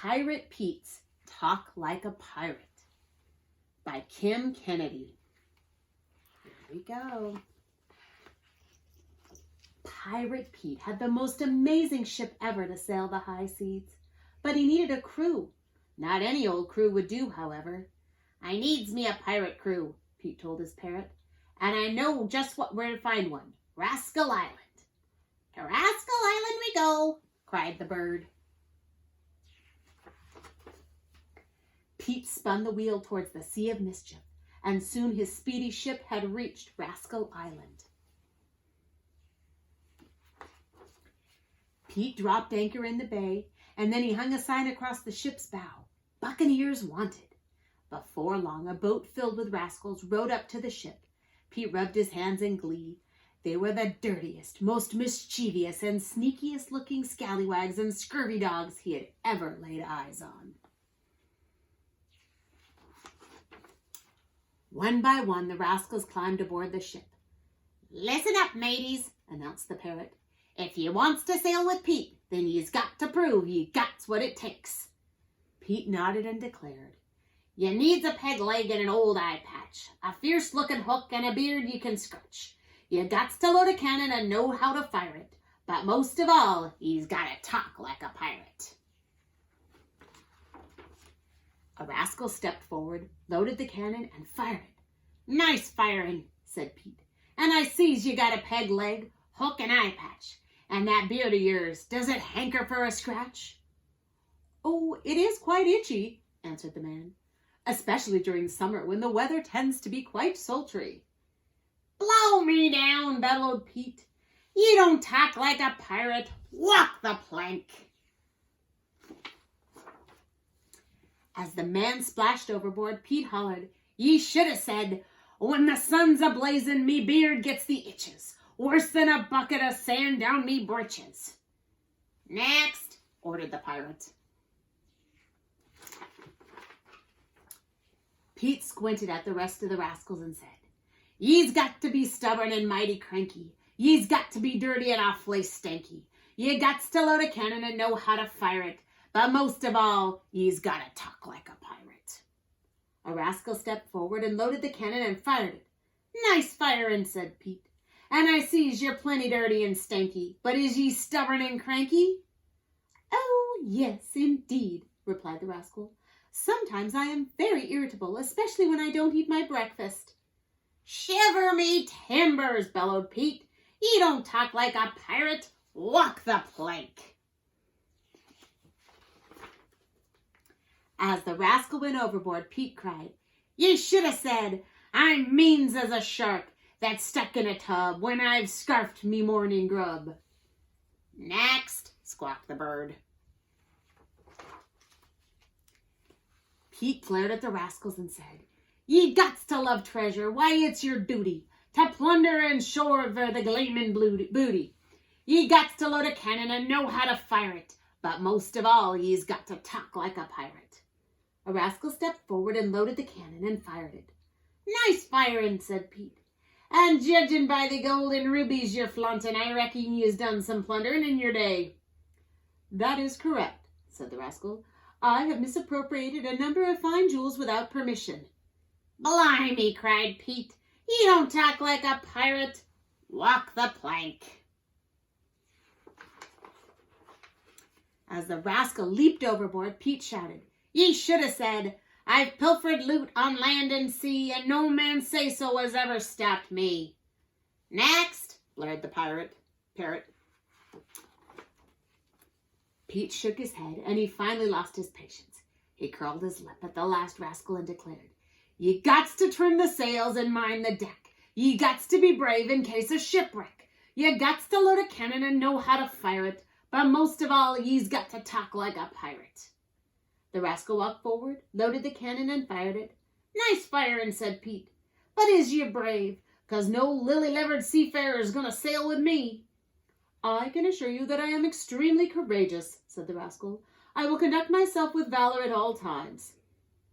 Pirate Pete's Talk Like a Pirate by Kim Kennedy. Here we go. Pirate Pete had the most amazing ship ever to sail the high seas, but he needed a crew. Not any old crew would do, however. "I needs me a pirate crew," Pete told his parrot, "and I know just where to find one. Rascal Island." "To Rascal Island we go," cried the bird. Pete spun the wheel towards the Sea of Mischief, and soon his speedy ship had reached Rascal Island. Pete dropped anchor in the bay, and then he hung a sign across the ship's bow, "Buccaneers wanted." Before long, a boat filled with rascals rowed up to the ship. Pete rubbed his hands in glee. They were the dirtiest, most mischievous, and sneakiest looking scallywags and scurvy dogs he had ever laid eyes on. One by one, the rascals climbed aboard the ship. "Listen up, mateys," announced the parrot. "If you wants to sail with Pete, then you's got to prove you got's what it takes." Pete nodded and declared, "You needs a peg leg and an old eye patch, a fierce-looking hook and a beard you can scratch. You gots to load a cannon and know how to fire it, but most of all, you's got to talk like a pirate." A rascal stepped forward, loaded the cannon, and fired it. "Nice firing," said Pete. "And I sees you got a peg leg, hook, and eye patch. And that beard of yours, does it hanker for a scratch?" "Oh, it is quite itchy," answered the man, "especially during summer when the weather tends to be quite sultry." "Blow me down," bellowed Pete. "You don't talk like a pirate. Walk the plank." As the man splashed overboard, Pete hollered, "Ye should have said, 'When the sun's a-blazing, me beard gets the itches, worse than a bucket of sand down me britches.'" "Next," ordered the pirate. Pete squinted at the rest of the rascals and said, "Ye's got to be stubborn and mighty cranky. Ye's got to be dirty and awfully stanky. Ye gots to load a cannon and know how to fire it. But most of all, ye's got to talk like a pirate." A rascal stepped forward and loaded the cannon and fired it. "Nice firing," said Pete. "And I sees you're plenty dirty and stanky, but is ye stubborn and cranky?" "Oh, yes, indeed," replied the rascal. "Sometimes I am very irritable, especially when I don't eat my breakfast." "Shiver me timbers," bellowed Pete. "You don't talk like a pirate. Walk the plank." As the rascal went overboard, Pete cried, "You should have said, 'I'm means as a shark that's stuck in a tub when I've scarfed me morning grub.'" "Next," squawked the bird. Pete glared at the rascals and said, "Ye gots to love treasure. Why, it's your duty to plunder and shore for the gleamin' booty. Ye gots to load a cannon and know how to fire it, but most of all, ye's got to talk like a pirate." A rascal stepped forward and loaded the cannon and fired it. "Nice firing," said Pete. "And judging by the gold and rubies you're flaunting, I reckon you's done some plundering in your day." "That is correct," said the rascal. "I have misappropriated a number of fine jewels without permission." "Blimey," cried Pete. "You don't talk like a pirate. Walk the plank." As the rascal leaped overboard, Pete shouted, "Ye should have said, 'I've pilfered loot on land and sea, and no man say-so has ever stopped me.'" "Next," blared the parrot. Pete shook his head, and he finally lost his patience. He curled his lip at the last rascal and declared, "Ye gots to trim the sails and mind the deck. Ye gots to be brave in case of shipwreck. Ye gots to load a cannon and know how to fire it, but most of all, ye's got to talk like a pirate." The rascal walked forward, loaded the cannon, and fired it. "Nice firing," said Pete. "But is ye brave? 'Cause no lily-livered seafarer's going to sail with me." "I can assure you that I am extremely courageous," said the rascal. "I will conduct myself with valor at all times."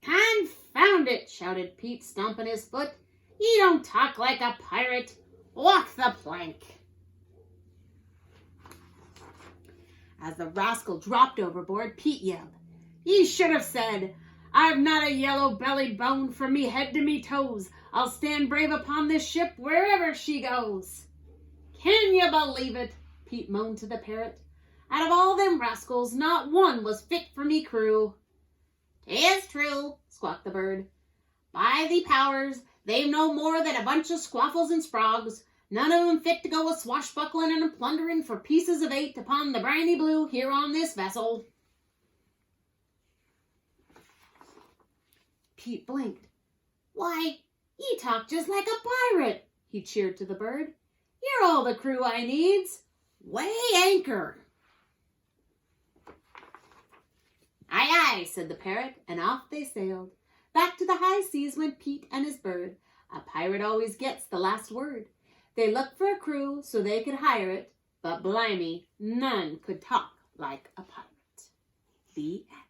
"Confound it," shouted Pete, stomping his foot. "You don't talk like a pirate. Walk the plank." As the rascal dropped overboard, Pete yelled, Ye should have said, I've not a yellow-bellied bone from me head to me toes. I'll stand brave upon this ship wherever she goes. Can you believe it? Pete moaned to the parrot. Out of all them rascals, not one was fit for me crew. 'Tis true, squawked the bird. By the powers, they've no more than a bunch of squaffles and sprogs. None of 'em fit to go a swashbuckling and plundering for pieces of 8 upon the briny blue here on this vessel. Pete blinked. Why, ye talk just like a pirate, he cheered to the bird. You're all the crew I needs. Weigh anchor. Aye, aye, said the parrot, and off they sailed. Back to the high seas went Pete and his bird. A pirate always gets the last word. They looked for a crew so they could hire it, but blimey, none could talk like a pirate. The end.